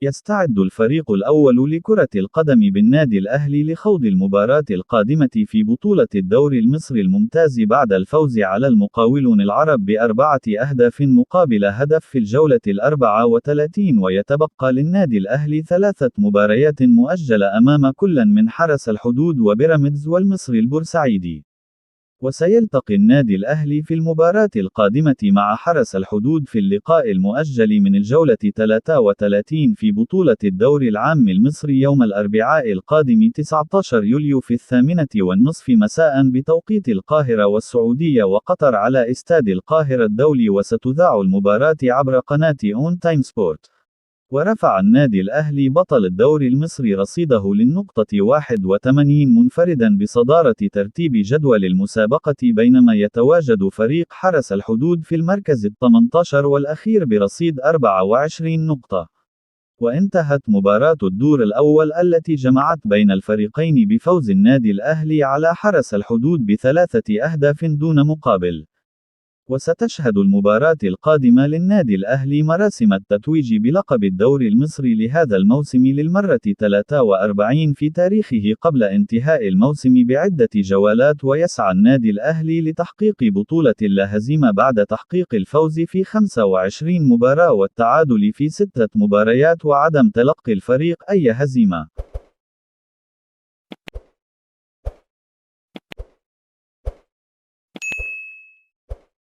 يستعد الفريق الأول لكرة القدم بالنادي الأهلي لخوض المباراة القادمة في بطولة الدوري المصري الممتاز بعد الفوز على المقاولون العرب ب4 أهداف مقابل هدف في الجولة ال34، ويتبقى للنادي الأهلي 3 مباريات مؤجلة أمام كل من حرس الحدود وبيراميدز والمصري البورسعيدي. وسيلتقي النادي الأهلي في المباراة القادمة مع حرس الحدود في اللقاء المؤجل من الجولة 33 في بطولة الدوري العام المصري يوم الأربعاء القادم 19 يوليو في 8:30 مساء بتوقيت القاهرة والسعودية وقطر على استاد القاهرة الدولي، وستذاع المباراة عبر قناة أون تايم سبورت. ورفع النادي الأهلي بطل الدوري المصري رصيده للنقطة 81 منفردا بصدارة ترتيب جدول المسابقة، بينما يتواجد فريق حرس الحدود في المركز ال18 والأخير برصيد 24 نقطة. وانتهت مباراة الدور الأول التي جمعت بين الفريقين بفوز النادي الأهلي على حرس الحدود ب3 أهداف دون مقابل. وستشهد المباراة القادمة للنادي الأهلي مراسم التتويج بلقب الدوري المصري لهذا الموسم للمرة 43 في تاريخه قبل انتهاء الموسم بعدة جولات، ويسعى النادي الأهلي لتحقيق بطولة لا هزيمة بعد تحقيق الفوز في 25 مباراة والتعادل في 6 مباريات وعدم تلقي الفريق أي هزيمة.